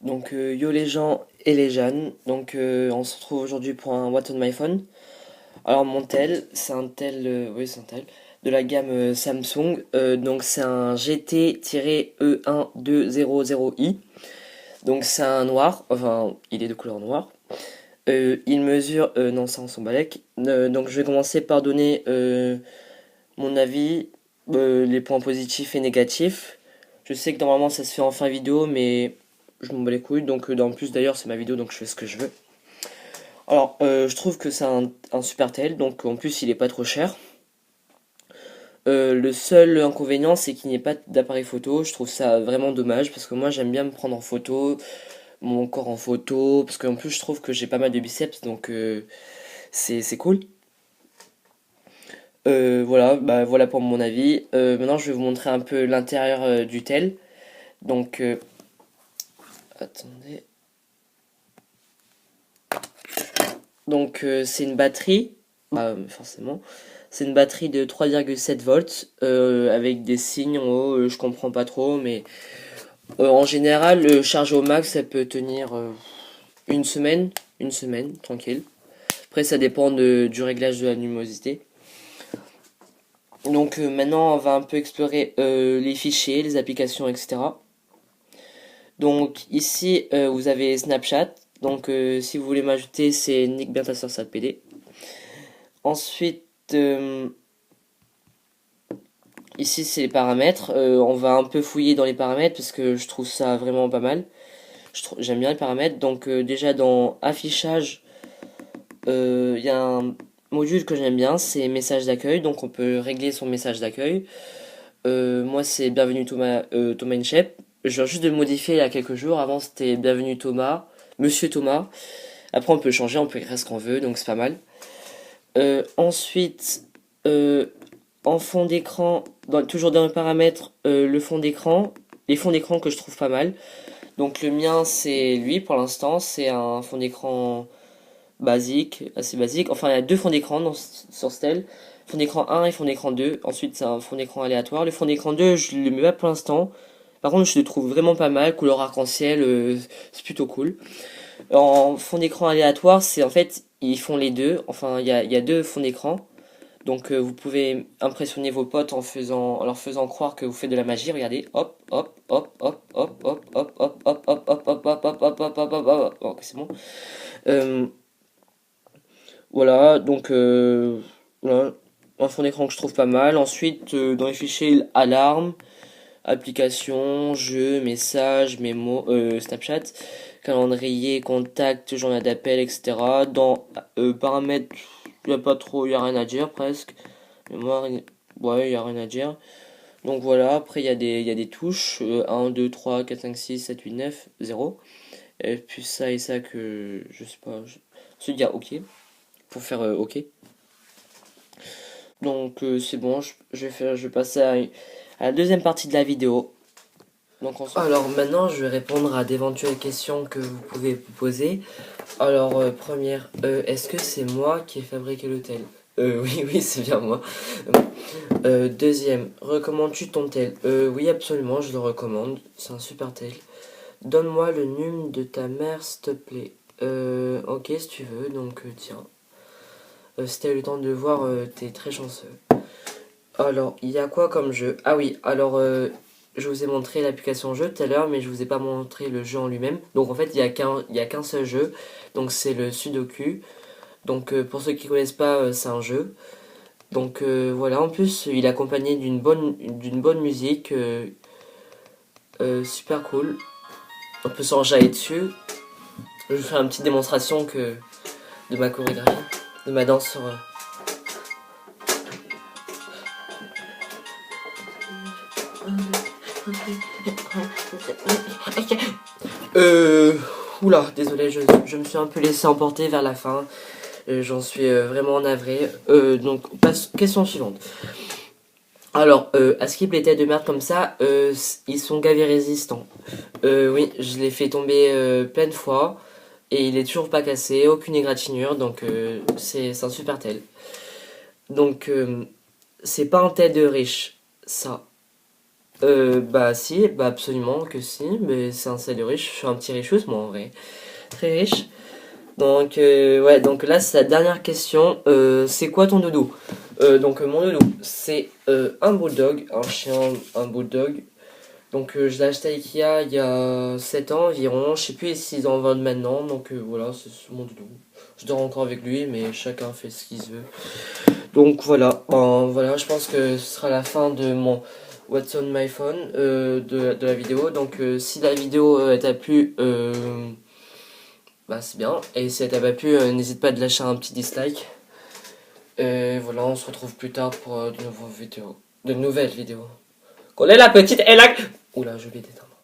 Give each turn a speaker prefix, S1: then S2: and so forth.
S1: Donc yo les gens et les jeunes, donc on se retrouve aujourd'hui pour un What on my phone. Alors mon tel, c'est un tel, oui c'est un tel, de la gamme Samsung, donc c'est un GT-E1200i, donc c'est un noir, enfin il est de couleur noire. Il mesure, non ça on s'en balèque. Donc je vais commencer par donner mon avis, les points positifs et négatifs. Je sais que normalement ça se fait en fin vidéo, mais je m'en bats les couilles. Donc, en plus d'ailleurs, c'est ma vidéo, donc je fais ce que je veux. Alors, je trouve que c'est un super tel, donc en plus il est pas trop cher. Le seul inconvénient, c'est qu'il n'y ait pas d'appareil photo. Je trouve ça vraiment dommage parce que moi j'aime bien me prendre en photo, mon corps en photo, parce qu'en plus je trouve que j'ai pas mal de biceps, donc c'est cool. Voilà, bah, voilà pour mon avis. Maintenant, je vais vous montrer un peu l'intérieur du tel. Donc, attendez. Donc, c'est une batterie, bah, forcément. C'est une batterie de 3,7 volts avec des signes en haut. Je comprends pas trop, mais en général, chargé au max, ça peut tenir une semaine, tranquille. Après, ça dépend du réglage de la luminosité. Donc, maintenant, on va un peu explorer les fichiers, les applications, etc. Donc ici vous avez Snapchat. Donc si vous voulez m'ajouter, c'est Nick bien ta soeur ça PD. Ensuite ici c'est les paramètres. On va un peu fouiller dans les paramètres parce que je trouve ça vraiment pas mal. J'aime bien les paramètres. Donc déjà dans affichage, il y a un module que j'aime bien, c'est message d'accueil. Donc on peut régler son message d'accueil. Moi c'est bienvenue Thomas, Thomas Inchep. Je viens juste de le modifier il y a quelques jours. Avant c'était bienvenue Thomas, Monsieur Thomas. Après, on peut changer, on peut écrire ce qu'on veut, donc c'est pas mal. Ensuite, euh, en fond d'écran, toujours dans les paramètres, le fond d'écran, les fonds d'écran que je trouve pas mal. Donc le mien, c'est lui pour l'instant, c'est un fond d'écran basique, assez basique. Enfin, il y a deux fonds d'écran sur Stel. Fond d'écran 1 et fond d'écran 2. Ensuite, c'est un fond d'écran aléatoire. Le fond d'écran 2, je le mets pas pour l'instant. Par contre, je le trouve vraiment pas mal. Couleur arc-en-ciel, c'est plutôt cool. En fond d'écran aléatoire, c'est en fait, ils font les deux. Enfin, il y a deux fonds d'écran. Donc, vous pouvez impressionner vos potes en leur faisant croire que vous faites de la magie. Regardez, hop, hop, hop, hop, hop, hop, hop, hop, hop, hop, hop, hop, hop, hop, hop, hop, hop, hop, hop. Ok, c'est bon. Euh, voilà, donc, voilà, un fond d'écran que je trouve pas mal. Ensuite, dans les fichiers, alarme, applications, jeux, messages, mémo, Snapchat, calendrier, contact, journal d'appel, etc. Dans paramètres, il n'y a pas trop, il n'y a rien à dire presque. Mémoire, ouais, il n'y a rien à dire. Donc voilà, après il y a des touches, 1, 2, 3, 4, 5, 6, 7, 8, 9, 0. Et puis ça et ça que je sais pas. Ensuite il y a OK, pour faire OK. Donc c'est bon, je vais passer à la deuxième partie de la vidéo. Donc alors maintenant, je vais répondre à d'éventuelles questions que vous pouvez vous poser. Alors première, est-ce que c'est moi qui ai fabriqué l'hôtel? Oui, oui, c'est bien moi. Deuxième, recommandes-tu ton tel? Oui, absolument, je le recommande. C'est un super tel. Donne-moi le num de ta mère, s'il te plaît. Ok, si tu veux, donc tiens. Si t'as eu le temps de le voir, t'es très chanceux. Alors, il y a quoi comme jeu? Ah oui, alors je vous ai montré l'application jeu tout à l'heure, mais je vous ai pas montré le jeu en lui-même. Donc en fait, il y a qu'un seul jeu, donc c'est le Sudoku. Donc pour ceux qui connaissent pas, c'est un jeu. Donc voilà, en plus, il est accompagné d'une bonne musique, super cool. On peut s'enjailler dessus. Je vais faire une petite démonstration de ma chorégraphie, de ma danse sur. Euh. Oula, désolé, je me suis un peu laissé emporter vers la fin. J'en suis vraiment navré. Donc, question suivante. Alors, à ce qu'il plaît de merde comme ça, ils sont gavés résistants. Oui, je l'ai fait tomber plein de fois. Et il est toujours pas cassé, aucune égratignure. Donc, c'est un super tel. Donc, c'est pas un tel de riche. Ça. Bah si, bah absolument que si, mais c'est un salaire riche, je suis un petit richos moi en vrai, très riche. Donc ouais, donc là c'est la dernière question. C'est quoi ton doudou? Donc mon doudou, c'est un bulldog, un chien, un bulldog. Donc je l'ai acheté à Ikea il y a 7 ans environ, je sais plus s'ils en vendent maintenant, donc voilà, c'est mon doudou. Je dors encore avec lui, mais chacun fait ce qu'il veut. Donc voilà, voilà, je pense que ce sera la fin de mon What's on my phone de la vidéo. Donc si la vidéo t'a plu, bah c'est bien. Et si elle t'a pas plu, n'hésite pas à te lâcher un petit dislike. Et voilà, on se retrouve plus tard pour de nouvelles vidéos. De nouvelles vidéos. Qu'on est la petite et la... Oula, je l'ai d'éteindre.